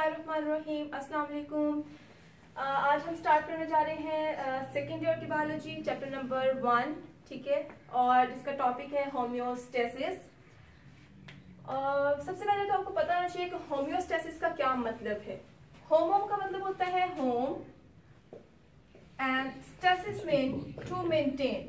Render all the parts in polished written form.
बिस्मिल्लाहिर्रहमानिर्रहीम, अस्सलाम वालेकुम। आज हम स्टार्ट करने जा रहे हैं सेकेंड ईयर की बायोलॉजी चैप्टर नंबर 1, ठीक है, और जिसका टॉपिक है होम्योस्टेसिस। सबसे पहले तो आपको पता होना चाहिए कि होम्योस्टेसिस का क्या मतलब है। होमो का मतलब होता है homeostasis mean to maintain,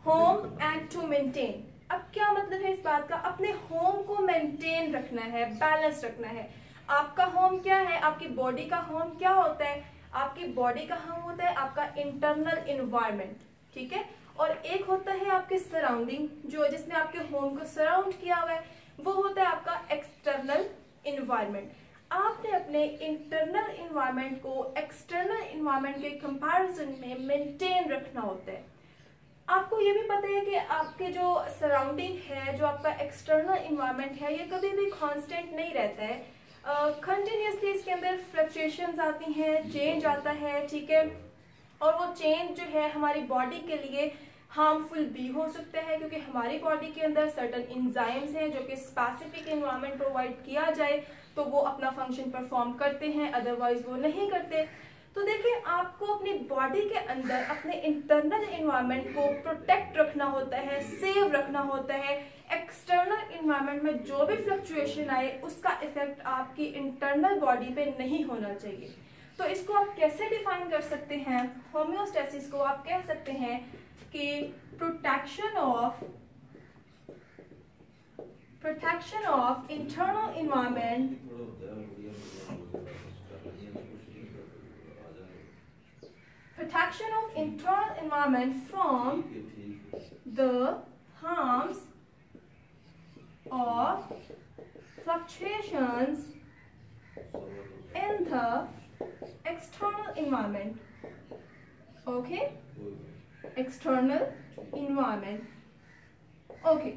home and to maintain. अब क्या मतलब है इस बात का? अपने होम को मेंटेन रखना है, बैलेंस रखना है। आपका होम क्या है? आपकी बॉडी का होम क्या होता है? आपकी बॉडी का होम होता है आपका इंटरनल इन्वायरमेंट, ठीक है, और एक होता है आपके सराउंडिंग, जो जिसने आपके होम को सराउंड किया हुआ है, वो होता है आपका एक्सटर्नल इन्वायरमेंट। आपने अपने इंटरनल इन्वायरमेंट को एक्सटर्नल इन्वायरमेंट के कंपैरिजन में मेंटेन रखना होता है। आपको ये भी पता है कि आपके जो सराउंडिंग है, जो आपका एक्सटर्नल इन्वायरमेंट है, ये कभी भी कांस्टेंट नहीं रहता है। कंटिन्यूसली इसके अंदर फ्लक्चुएशंस आती हैं, चेंज आता है, ठीक है, और वो चेंज जो है हमारी बॉडी के लिए हार्मफुल भी हो सकता है, क्योंकि हमारी बॉडी के अंदर सर्टेन एंजाइम्स हैं जो कि स्पेसिफिक एनवायरनमेंट प्रोवाइड किया जाए तो वो अपना फंक्शन परफॉर्म करते हैं, अदरवाइज वो नहीं करते। तो देखिए, आपको अपनी बॉडी के अंदर अपने इंटरनल एनवायरनमेंट को प्रोटेक्ट रखना होता है, सेव रखना होता है। एक्सटर्नल एनवायरनमेंट में जो भी फ्लक्चुएशन आए उसका इफेक्ट आपकी इंटरनल बॉडी पे नहीं होना चाहिए। तो इसको आप कैसे डिफाइन कर सकते हैं? होम्योस्टेसिस को आप कह सकते हैं कि protection of internal environment from the harms of fluctuations in the external environment. Okay, external environment. Okay,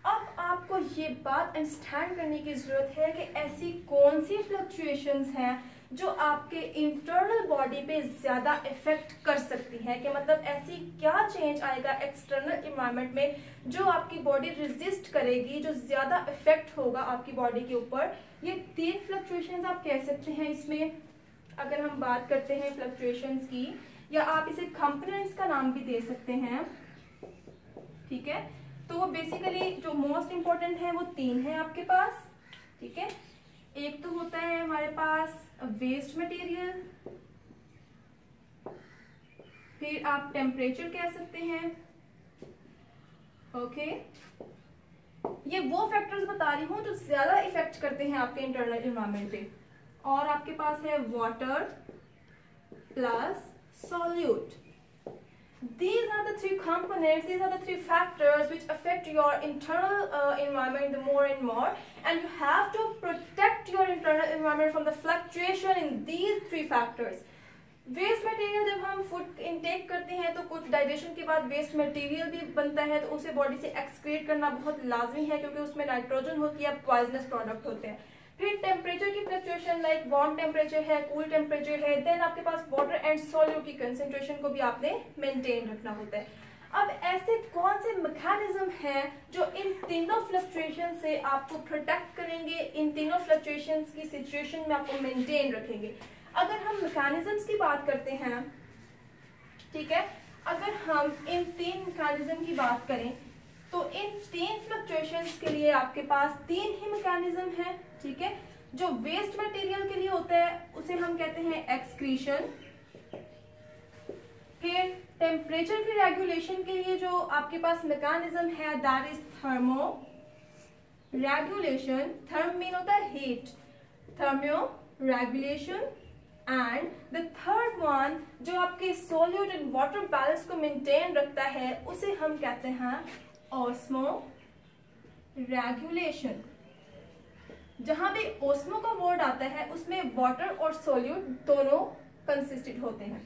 अब आपको ये बात अंडरस्टैंड करने की जरूरत है कि ऐसी कौन सी फ्लक्चुएशंस हैं जो आपके इंटरनल बॉडी पे ज्यादा इफेक्ट कर सकती है। कि मतलब ऐसी क्या चेंज आएगा एक्सटर्नल इन्वायरमेंट में जो आपकी बॉडी रेजिस्ट करेगी, जो ज्यादा इफेक्ट होगा आपकी बॉडी के ऊपर। ये 3 फ्लक्चुएशंस आप कह सकते हैं इसमें, अगर हम बात करते हैं फ्लक्चुएशंस की, या आप इसे कंपोनेंट्स का नाम भी दे सकते हैं, ठीक है। तो वो बेसिकली जो मोस्ट इंपॉर्टेंट है वो 3 है आपके पास, ठीक है। एक तो होता है हमारे पास वेस्ट मटेरियल, फिर आप टेम्परेचर कह सकते हैं, ओके। ये वो फैक्टर्स बता रही हूं जो ज्यादा इफेक्ट करते हैं आपके इंटरनल एनवायरनमेंट पे। और आपके पास है water plus solute. These are the 3 components, these are the 3 factors which affect your internal environment the more and more, and you have to protect your internal environment from the fluctuation in these 3 factors. Waste material, जब हम food intake करते हैं तो कुछ digestion के बाद waste material भी बनता है, तो उसे बॉडी से एक्सक्रीट करना बहुत लाजमी है, क्योंकि उसमें नाइट्रोजन होती है, पॉइजनस प्रोडक्ट होते हैं। फिर टेम्परेचर की फ्लक्चुएशन, लाइक वार्म टेम्परेचर है, कूल टेम्परेचर है, देन आपके पास वाटर एंड सॉल्यूट की कंसेंट्रेशन को भी आपने मेंटेन रखना होता है। अब ऐसे कौन से मैकेनिज्म हैं जो इन तीनों फ्लक्चुएशन से आपको प्रोटेक्ट करेंगे, इन तीनों फ्लक्चुएशन की सिचुएशन में आपको मेंटेन रखेंगे? अगर हम मैकेनिज्म्स की बात करते हैं, ठीक है, अगर हम इन 3 मैकेनिज्म की बात करें तो इन 3 फ्लक्चुएशंस के लिए आपके पास 3 ही मैकेनिज्म है, ठीक है। जो वेस्ट मटेरियल के लिए होता है उसे हम कहते हैं एक्सक्रीशन। फिर टेम्परेचर की रेगुलेशन के लिए जो आपके पास मैकेनिज्म है that is thermoregulation. Therm mean होता है heat, thermoregulation. And the third one जो आपके सॉल्यूट एंड वाटर बैलेंस को मेंटेन रखता है उसे हम कहते हैं ऑस्मो रेगुलेशन। जहां भी ऑस्मो का वर्ड आता है उसमें वाटर और सॉल्यूट दोनों कंसिस्टेड होते हैं।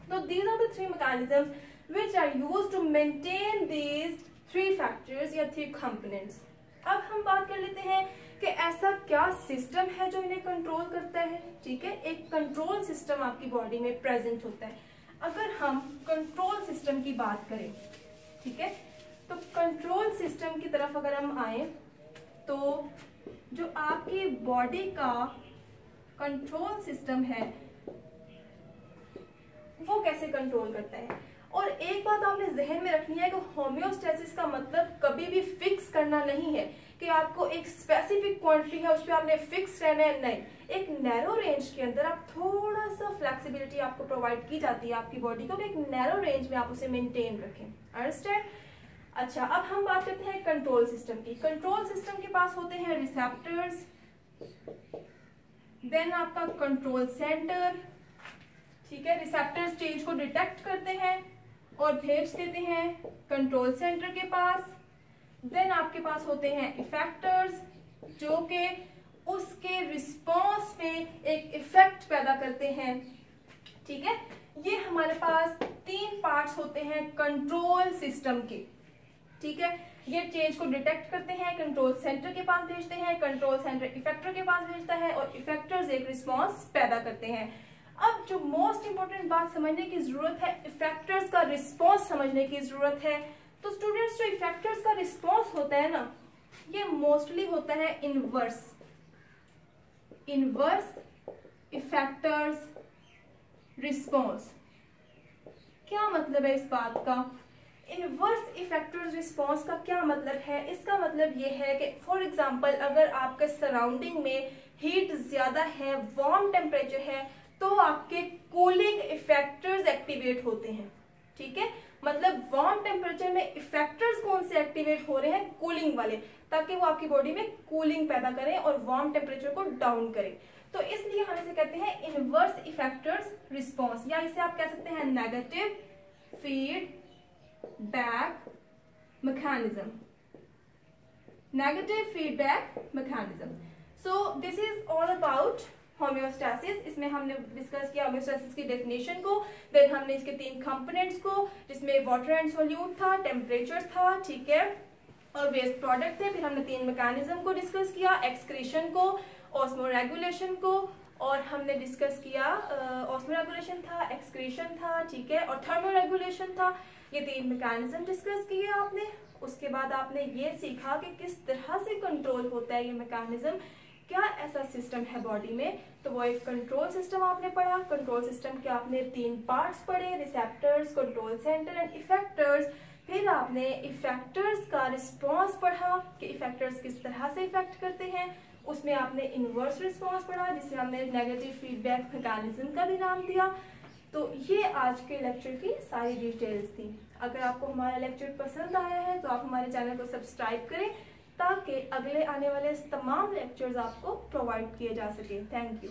तो these are the 3 mechanisms which are used to maintain these 3 factors या 3 कंपोनेंट्स। अब हम बात कर लेते हैं कि ऐसा क्या सिस्टम है जो इन्हें कंट्रोल करता है, ठीक है। एक कंट्रोल सिस्टम आपकी बॉडी में प्रेजेंट होता है। अगर हम कंट्रोल सिस्टम की बात करें, ठीक है, तो कंट्रोल सिस्टम की तरफ अगर हम आए तो जो आपकी बॉडी का कंट्रोल सिस्टम है वो कैसे कंट्रोल करता है। और एक बात आपने जहन में रखनी है कि होम्योस्टेसिस का मतलब कभी भी फिक्स करना नहीं है कि आपको एक स्पेसिफिक क्वांटिटी है उस पर आपने फिक्स रहना है, नहीं, एक नैरो रेंज के अंदर आप थोड़ा सा फ्लेक्सिबिलिटी आपको प्रोवाइड की जाती है आपकी बॉडी को, एक नैरो रेंज में आप उसे मेंटेन रखें। अंडरस्टैंड। अच्छा, अब हम बात करते हैं कंट्रोल सिस्टम की। कंट्रोल सिस्टम के पास होते हैं रिसेप्टर्स, देन आपका कंट्रोल सेंटर, ठीक है। रिसेप्टर्स चेंज को डिटेक्ट करते हैं और भेज देते हैं कंट्रोल सेंटर के पास। देन आपके पास होते हैं इफेक्टर्स जो कि उसके रिस्पॉन्स में एक इफेक्ट पैदा करते हैं, ठीक है। ये हमारे पास 3 पार्ट्स होते हैं कंट्रोल सिस्टम के, ठीक है। ये चेंज को डिटेक्ट करते हैं, कंट्रोल सेंटर के पास भेजते हैं, कंट्रोल सेंटर इफेक्टर के पास भेजता है और इफेक्टर्स एक रिस्पॉन्स पैदा करते हैं। अब जो मोस्ट इंपॉर्टेंट बात समझने की जरूरत है, इफेक्टर्स का रिस्पॉन्स समझने की जरूरत है। तो स्टूडेंट्स, जो इफेक्टर्स का रिस्पॉन्स होता है ना, ये मोस्टली होता है इनवर्स इफेक्टर्स रिस्पॉन्स। क्या मतलब है इस बात का? इनवर्स इफेक्टर्स रिस्पॉन्स का क्या मतलब है? इसका मतलब ये है कि फॉर एग्जांपल अगर आपके सराउंडिंग में हीट ज्यादा है, वार्म टेम्परेचर है, तो आपके कूलिंग इफेक्टर्स एक्टिवेट होते हैं, ठीक है। मतलब वार्म टेम्परेचर में इफेक्टर्स कौन से एक्टिवेट हो रहे हैं? कूलिंग वाले, ताकि वो आपकी बॉडी में कूलिंग पैदा करें और वार्म टेम्परेचर को डाउन करें। तो इसलिए हम इसे कहते हैं इनवर्स इफेक्टर्स रिस्पॉन्स, या इसे आप कह सकते हैं negative feedback mechanism. Negative feedback mechanism. So this is all about homeostasis. इसमें हमने डिस्कस किया होम्योस्टेसिस की डेफिनेशन को, देन हमने इसके 3 कंपोनेंट्स को, जिसमें वाटर एंड सोल्यूट था, टेम्परेचर था, ठीक है, और वेस्ट प्रोडक्ट थे। फिर हमने 3 मैकेनिज्म को डिस्कस किया, एक्सक्रीशन को, ऑस्मोरेगुलेशन को, और हमने डिस्कस किया ऑस्मोरेगुलेशन था, एक्सक्रीशन था, ठीक है, और थर्मोरेगुलेशन था। ये 3 मैकेनिज्म डिस्कस किए आपने। उसके बाद आपने ये सीखा कि किस तरह से कंट्रोल होता है ये मैकेनिज्म, क्या ऐसा सिस्टम है बॉडी में। तो वो एक कंट्रोल सिस्टम आपने पढ़ा। कंट्रोल सिस्टम के आपने 3 पार्ट्स पढ़े, receptors, control centre and effectors. फिर आपने इफेक्टर्स का रिस्पॉन्स पढ़ा कि इफेक्टर्स किस तरह से इफेक्ट करते हैं। उसमें आपने इनवर्स रिस्पॉन्स पढ़ा, जिसे हमने नेगेटिव फीडबैक मैकेनिज्म का भी नाम दिया। तो ये आज के लेक्चर की सारी डिटेल्स थी। अगर आपको हमारा लेक्चर पसंद आया है तो आप हमारे चैनल को सब्सक्राइब करें, ताकि अगले आने वाले तमाम लेक्चर्स आपको प्रोवाइड किए जा सके। Thank you.